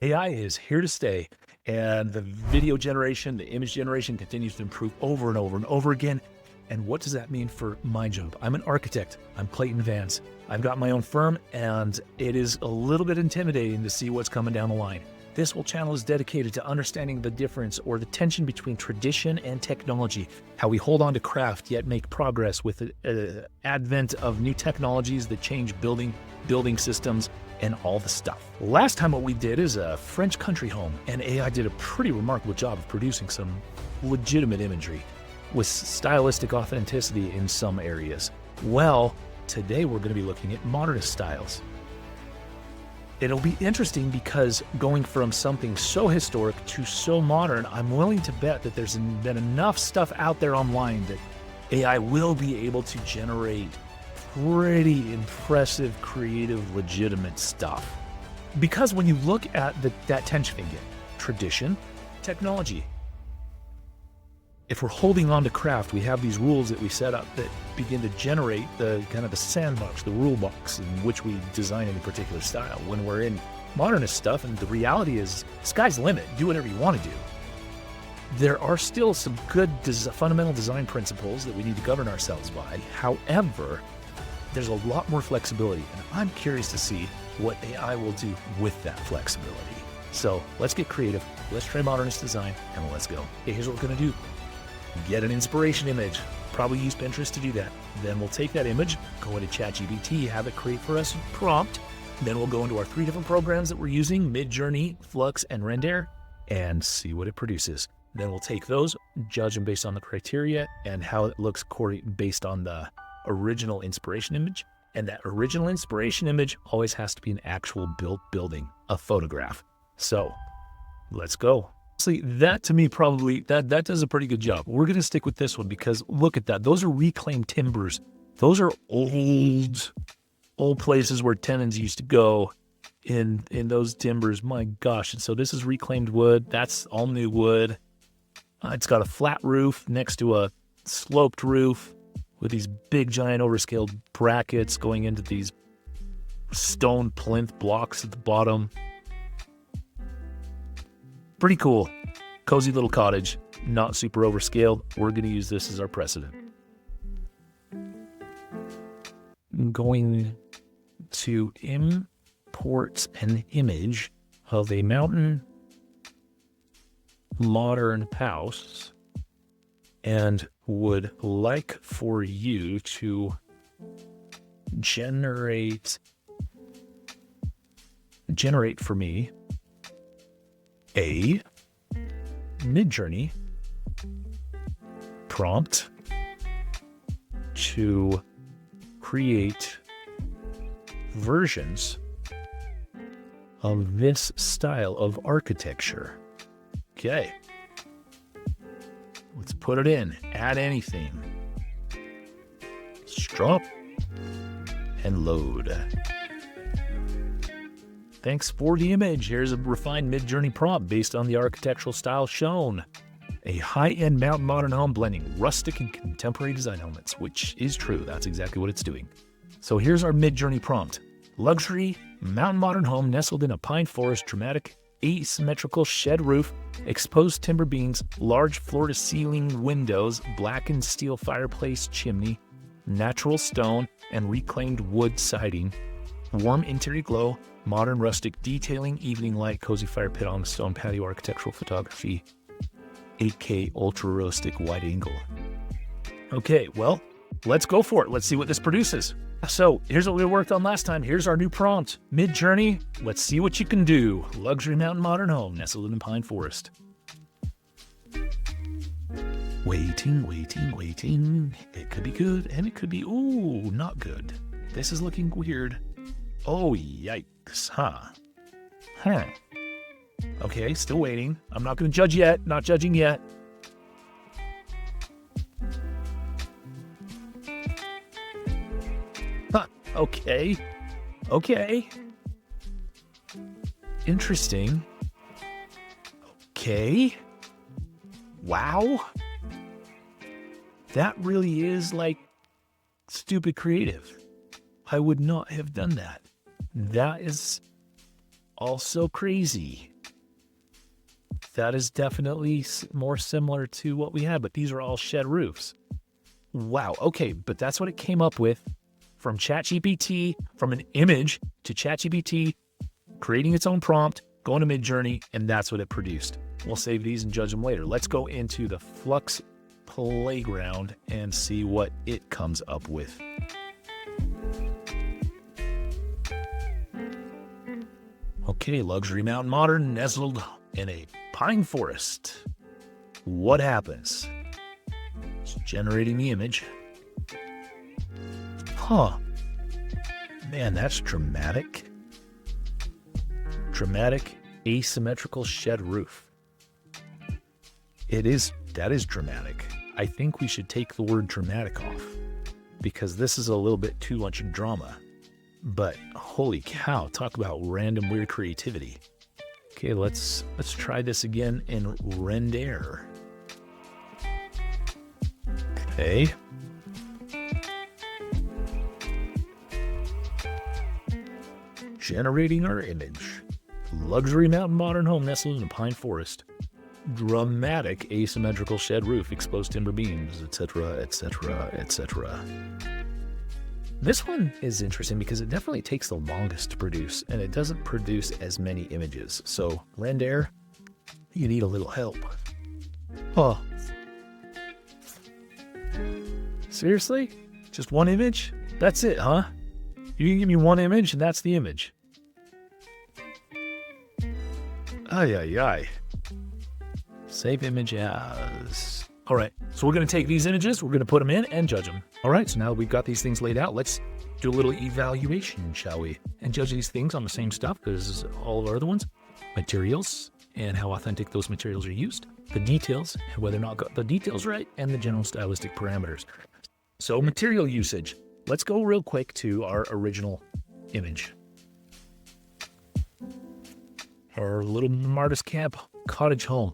AI is here to stay, and the video generation, the image generation continues to improve over and over and over again. And what does that mean for my job? I'm an architect. I'm Clayton Vance. I've got my own firm, and it is a little bit intimidating to see what's coming down the line. This whole channel is dedicated to understanding the difference or the tension between tradition and technology, how we hold on to craft yet make progress with the advent of new technologies that change building systems, and all the stuff. Last time what we did is a French country home, and AI did a pretty remarkable job of producing some legitimate imagery with stylistic authenticity in some areas. Well, today we're going to be looking at modernist styles. It'll be interesting because going from something so historic to so modern, I'm willing to bet that there's been enough stuff out there online that AI will be able to generate pretty impressive, creative, legitimate stuff. Because when you look at that tension again, tradition, technology, if we're holding on to craft, we have these rules that we set up that begin to generate the kind of the sandbox, the rule box in which we design any particular style. When we're in modernist stuff, and the reality is, sky's the limit, do whatever you want to do. There are still some good fundamental design principles that we need to govern ourselves by. However, there's a lot more flexibility, and I'm curious to see what AI will do with that flexibility. So let's get creative, let's try modernist design, and let's go. Okay, here's what we're gonna do. Get an inspiration image, probably use Pinterest to do that. Then we'll take that image, go into ChatGPT, have it create for us a prompt. Then we'll go into our 3 different programs that we're using, Midjourney, Flux, and Render, and see what it produces. Then we'll take those, judge them based on the criteria and how it looks based on the original inspiration image. And that original inspiration image always has to be an actual built building, a photograph. So let's go. See, that to me probably, that does a pretty good job. We're going to stick with this one because look at that. Those are reclaimed timbers. Those are old places where tenants used to go in those timbers. My gosh. And so this is reclaimed wood. That's all new wood. It's got a flat roof next to a sloped roof with these big, giant, overscaled brackets going into these stone plinth blocks at the bottom. Pretty cool. Cozy little cottage, not super overscaled. We're going to use this as our precedent. I'm going to import an image of a mountain modern house and would like for you to generate for me a Midjourney prompt to create versions of this style of architecture. Okay. Let's put it in. Add anything. Drop and load. Thanks for the image. Here's a refined Midjourney prompt based on the architectural style shown. A high-end mountain modern home blending rustic and contemporary design elements, which is true. That's exactly what it's doing. So here's our Midjourney prompt. Luxury mountain modern home nestled in a pine forest, dramatic asymmetrical shed roof, exposed timber beams, large floor-to-ceiling windows, blackened steel fireplace chimney, natural stone and reclaimed wood siding, warm interior glow, modern rustic detailing, evening light, cozy fire pit on stone patio, architectural photography, 8K ultra rustic wide angle. Okay, well, let's go for it. Let's see what this produces. So here's what we worked on last time. Here's our new prompt. Midjourney, let's see what you can do. Luxury mountain modern home nestled in a pine forest. Waiting. It could be good and it could be, ooh, not good. This is looking weird. Oh, yikes, huh? Okay, still waiting. I'm not going to judge yet. Not judging yet. Huh, okay. Interesting. Okay. Wow. That really is like stupid creative. I would not have done that. That is also crazy. That is definitely more similar to what we had, but these are all shed roofs. Wow, okay, but that's what it came up with from ChatGPT, from an image to ChatGPT, creating its own prompt, going to Midjourney, and that's what it produced. We'll save these and judge them later. Let's go into the Flux playground and see what it comes up with. Okay, luxury mountain modern nestled in a pine forest. What happens? It's generating the image. Huh. Man, that's dramatic. Dramatic asymmetrical shed roof. That is dramatic. I think we should take the word dramatic off because this is a little bit too much drama. But holy cow, talk about random weird creativity. Okay, let's try this again in Render. Okay. Generating our image. Luxury mountain modern home nestled in a pine forest. Dramatic asymmetrical shed roof, exposed timber beams, etc., etc., etc. This one is interesting because it definitely takes the longest to produce, and it doesn't produce as many images. So, Render, you need a little help. Oh. Seriously? Just one image? That's it, huh? You can give me one image, and that's the image. Ay, ay, ay. Save image as. All right, so we're going to take these images, we're going to put them in and judge them. All right, so now we've got these things laid out. Let's do a little evaluation, shall we? And judge these things on the same stuff as all of our other ones. Materials and how authentic those materials are used. The details and whether or not got the details right, and the general stylistic parameters. So material usage. Let's go real quick to our original image. Our little Martis Camp cottage home.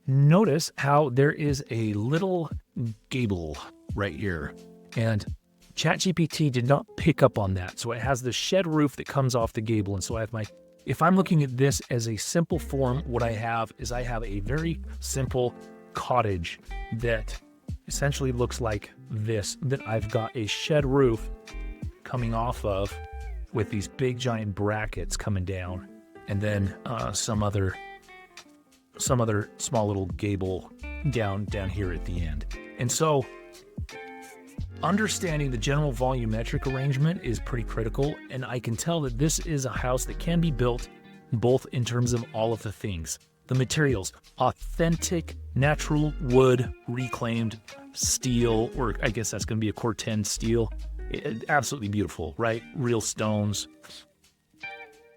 Notice how there is a little gable right here, and ChatGPT did not pick up on that. So it has the shed roof that comes off the gable, and so I have if I'm looking at this as a simple form, what I have is I have a very simple cottage that essentially looks like this, that I've got a shed roof coming off of with these big giant brackets coming down, and then some other small little gable down here at the end. And so understanding the general volumetric arrangement is pretty critical, and I can tell that this is a house that can be built both in terms of all of the things. The materials, authentic, natural wood, reclaimed steel, or I guess that's going to be a Corten steel. Absolutely beautiful, right? Real stones.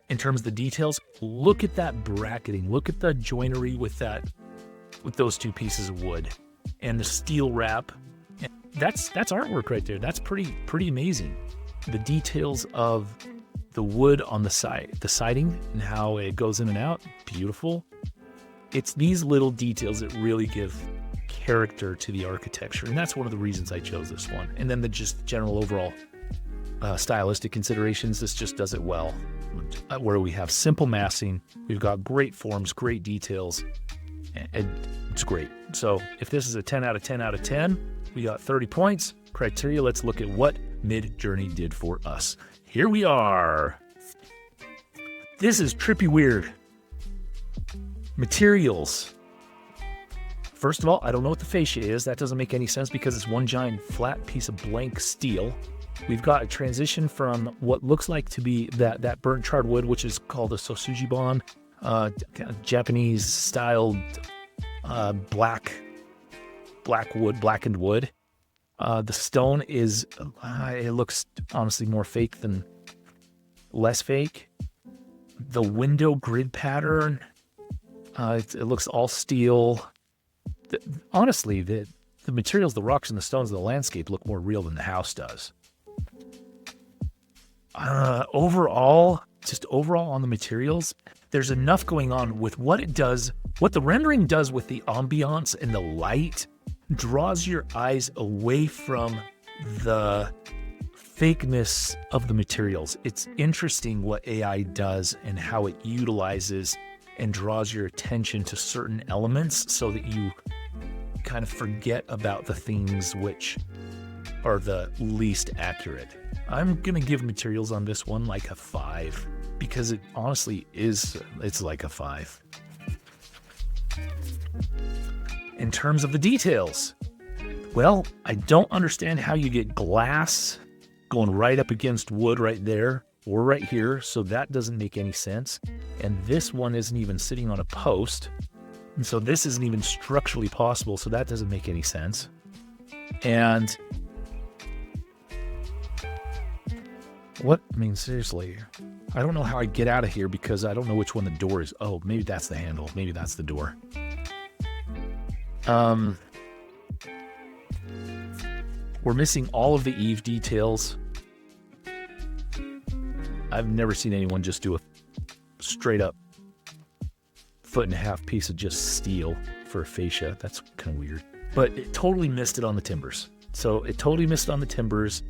In terms of the details, look at that bracketing. Look at the joinery with those two pieces of wood and the steel wrap. That's artwork right there. That's pretty amazing. The details of the wood on the siding and how it goes in and out, beautiful. It's these little details that really give character to the architecture, and that's one of the reasons I chose this one. And then the just general overall stylistic considerations, this just does it well. Where we have simple massing, we've got great forms, great details, and it's great. So if this is a 10 out of 10 out of 10, we got 30 points. Criteria, let's look at what Midjourney did for us. Here we are. This is trippy weird. Materials. First of all, I don't know what the fascia is. That doesn't make any sense because it's one giant flat piece of blank steel. We've got a transition from what looks like to be that burnt charred wood, which is called a sosujibon, Japanese styled blackened wood. The stone is, it looks honestly more fake than less fake. The window grid pattern, it looks all steel. Honestly, the materials, the rocks and the stones of the landscape look more real than the house does. Overall on the materials, there's enough going on with what it does, what the rendering does with the ambiance and the light draws your eyes away from the fakeness of the materials. It's interesting what AI does and how it utilizes and draws your attention to certain elements so that you kind of forget about the things which are the least accurate. I'm going to give materials on this one like a 5 because it honestly is, it's like a 5. In terms of the details, well, I don't understand how you get glass going right up against wood right there or right here, so that doesn't make any sense. And this one isn't even sitting on a post, and so this isn't even structurally possible, so that doesn't make any sense. And I mean, seriously, I don't know how I get out of here because I don't know which one the door is. Oh, maybe that's the handle. Maybe that's the door. We're missing all of the eave details. I've never seen anyone just do a straight up 1.5 foot piece of just steel for a fascia. That's kind of weird. But it totally missed it on the timbers. So it totally missed on the timbers.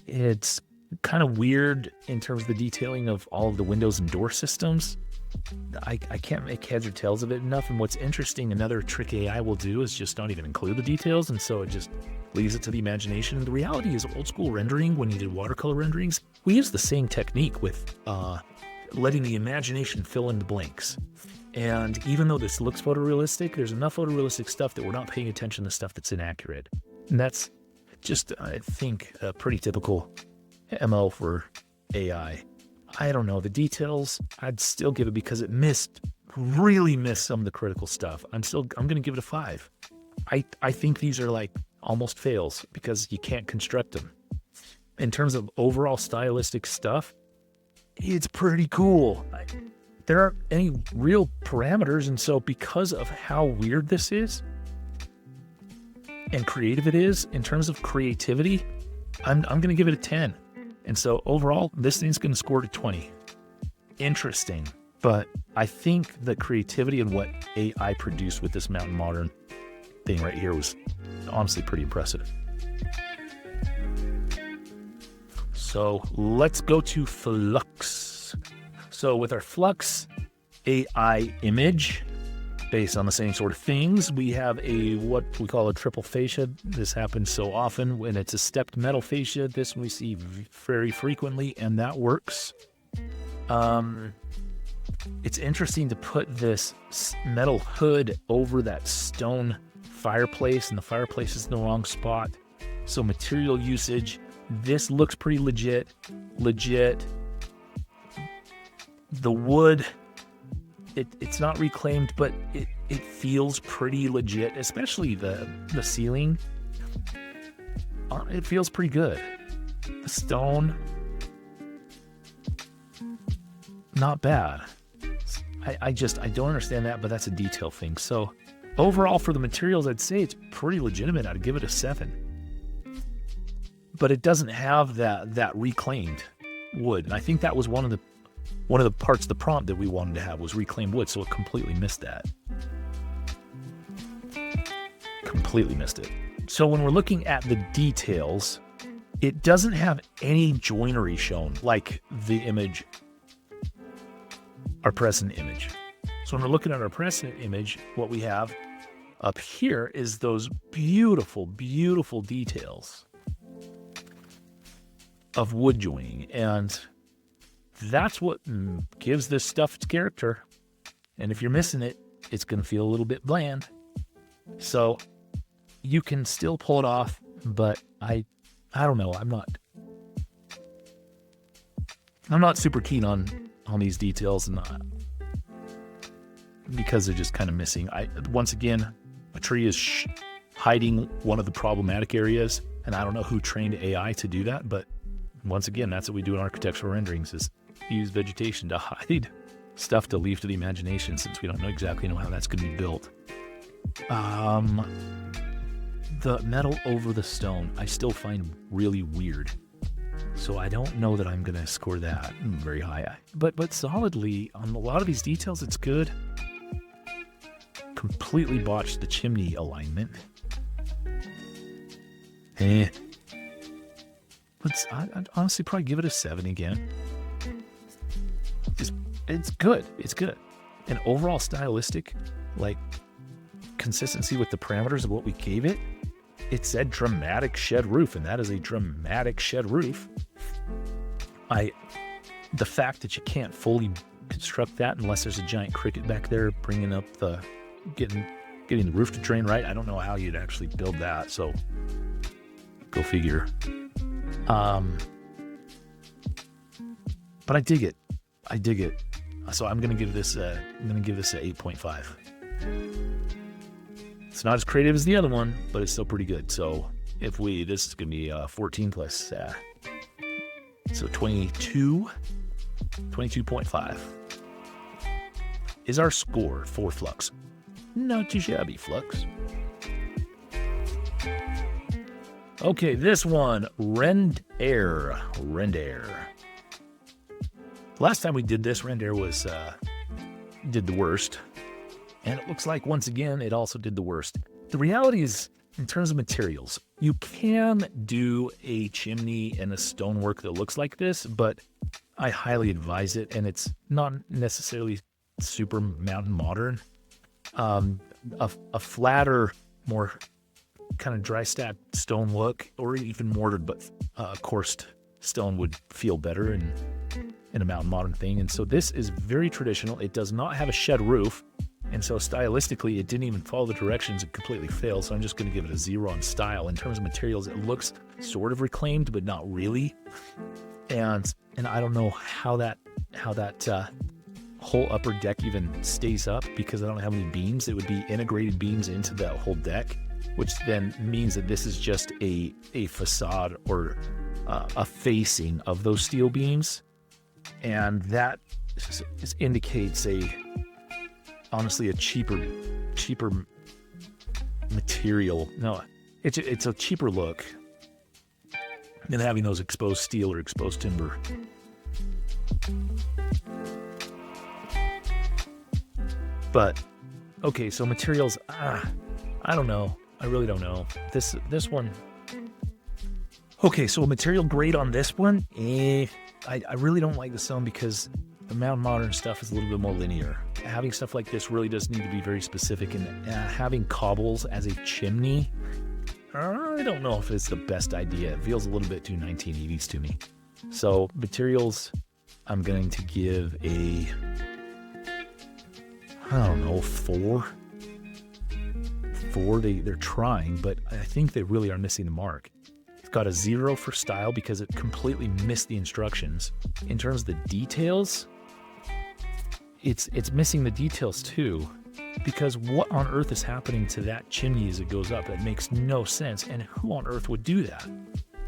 It's kind of weird in terms of the detailing of all of the windows and door systems. I can't make heads or tails of it enough. And what's interesting, another trick AI will do is just not even include the details. And so it just leaves it to the imagination. And the reality is old school rendering, when you did watercolor renderings, we used the same technique with letting the imagination fill in the blanks. And even though this looks photorealistic, there's enough photorealistic stuff that we're not paying attention to stuff that's inaccurate. And that's just, I think, a pretty typical MO for AI. I don't know. The details, I'd still give it because it really missed some of the critical stuff. I'm going to give it a 5. I think these are like almost fails because you can't construct them. In terms of overall stylistic stuff, it's pretty cool. There aren't any real parameters, and so because of how weird this is and creative it is, in terms of creativity, I'm going to give it a 10. And so overall, this thing's going to score to 20. Interesting. But I think the creativity and what AI produced with this Mountain Modern thing right here was honestly pretty impressive. So let's go to Flux. So with our Flux AI image, based on the same sort of things, we have what we call a triple fascia. This happens so often when it's a stepped metal fascia. This we see very frequently, and that works. It's interesting to put this metal hood over that stone fireplace, and the fireplace is in the wrong spot. So material usage, this looks pretty legit. The wood, it's not reclaimed, but it feels pretty legit, especially the ceiling. It feels pretty good. The stone, not bad. I don't understand that, but that's a detail thing. So overall for the materials, I'd say it's pretty legitimate. I'd give it a 7. But it doesn't have that reclaimed wood. And I think that was one of the parts of the prompt that we wanted to have was reclaimed wood, so it completely missed that. Completely missed it. So when we're looking at the details, it doesn't have any joinery shown like the image, our precedent image. So when we're looking at our precedent image, what we have up here is those beautiful, beautiful details of wood joining. And that's what gives this stuff its character. And if you're missing it, it's going to feel a little bit bland. So you can still pull it off, but I don't know. I'm not super keen on these details, and because they're just kind of missing. Once again, a tree is hiding one of the problematic areas, and I don't know who trained AI to do that, but once again, that's what we do in architectural renderings, is use vegetation to hide stuff to leave to the imagination, since we don't exactly know how that's going to be built. The metal over the stone, I still find really weird. So I don't know that I'm going to score that very high. But solidly, on a lot of these details, it's good. Completely botched the chimney alignment. I'd honestly probably give it a 7 again. It's good. It's good. And overall stylistic, like consistency with the parameters of what we gave it, it said dramatic shed roof, and that is a dramatic shed roof. The fact that you can't fully construct that unless there's a giant cricket back there bringing up getting the roof to drain right. I don't know how you'd actually build that. So go figure. But I dig it. So I'm gonna give this a 8.5. It's not as creative as the other one, but it's still pretty good. So this is gonna be 14 plus, so 22.5 is our score for Flux. Not too shabby, Flux. Okay, this one, Rendair. Last time we did this, Rendair did the worst. And it looks like, once again, it also did the worst. The reality is, in terms of materials, you can do a chimney and a stonework that looks like this, but I highly advise it, and it's not necessarily super mountain modern. A flatter, more kind of dry stack stone look, or even mortared but coursed stone would feel better in a mountain modern thing. And so this is very traditional. It does not have a shed roof, and so stylistically it didn't even follow the directions. It completely failed. So I'm just going to give it a 0 on style. In terms of materials, it looks sort of reclaimed but not really, and I don't know how that whole upper deck even stays up, because I don't have any beams. It would be integrated beams into that whole deck, which then means that this is just a facade or a facing of those steel beams, and that indicates honestly a cheaper material. No, it's a cheaper look than having those exposed steel or exposed timber. But okay, so materials, I don't know. I really don't know. This one. Okay, so a material grade on this one, I really don't like the stone because the mountain modern stuff is a little bit more linear. Having stuff like this really does need to be very specific, and having cobbles as a chimney, I don't know if it's the best idea. It feels a little bit too 1980s to me. So materials, I'm going to give a, I don't know, 4. They're trying, but I think they really are missing the mark. It's got a 0 for style because it completely missed the instructions. In terms of the details, it's missing the details too, because what on earth is happening to that chimney as it goes up? That makes no sense, and who on earth would do that?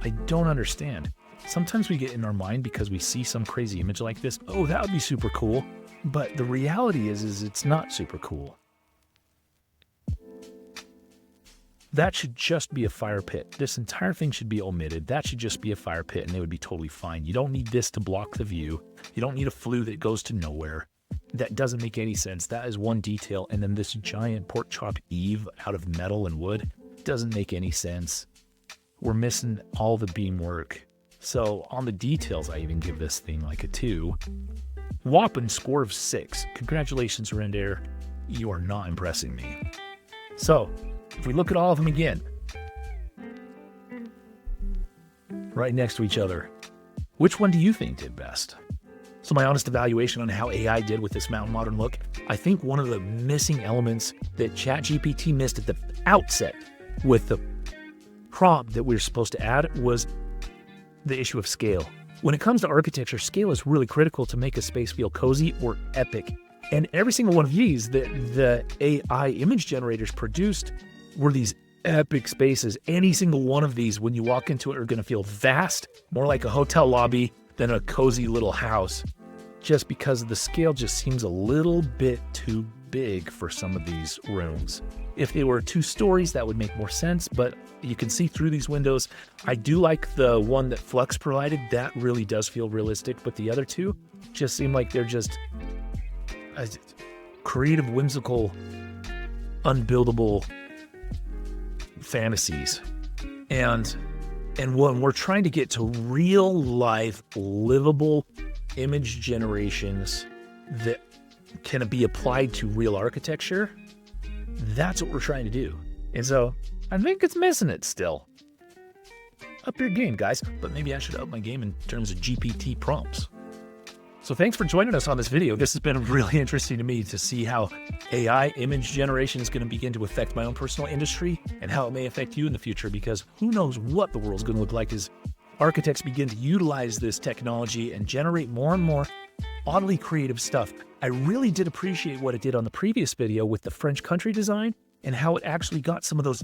I don't understand. Sometimes we get in our mind because we see some crazy image like this, oh, that would be super cool, but the reality is it's not super cool. That should just be a fire pit. This entire thing should be omitted. That should just be a fire pit, and they would be totally fine. You don't need this to block the view. You don't need a flue that goes to nowhere. That doesn't make any sense. That is one detail. And then this giant pork chop eave out of metal and wood doesn't make any sense. We're missing all the beam work. So on the details, I even give this thing like a 2. Whopping score of 6. Congratulations, Rendair. You are not impressing me. So if we look at all of them again, right next to each other, which one do you think did best? So my honest evaluation on how AI did with this mountain modern look, I think one of the missing elements that ChatGPT missed at the outset with the prompt that we were supposed to add was the issue of scale. When it comes to architecture, scale is really critical to make a space feel cozy or epic. And every single one of these that the AI image generators produced were these epic spaces. Any single one of these, when you walk into it, are going to feel vast, more like a hotel lobby than a cozy little house, just because the scale just seems a little bit too big for some of these rooms. If they were 2 stories, that would make more sense, but you can see through these windows. I do like the one that Flux provided. That really does feel realistic, but the other 2 just seem like they're just creative, whimsical, unbuildable fantasies. And And when we're trying to get to real life, livable image generations that can be applied to real architecture, that's what we're trying to do. And so I think it's missing it still. Up your game, guys, but maybe I should up my game in terms of GPT prompts. So thanks for joining us on this video. This has been really interesting to me to see how AI image generation is going to begin to affect my own personal industry and how it may affect you in the future, because who knows what the world's going to look like as architects begin to utilize this technology and generate more and more oddly creative stuff. I really did appreciate what it did on the previous video with the French country design and how it actually got some of those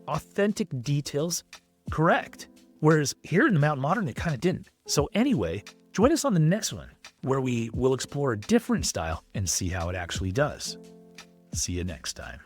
authentic details correct. Whereas here in the Mountain Modern, it kind of didn't. So anyway, join us on the next one, where we will explore a different style and see how it actually does. See you next time.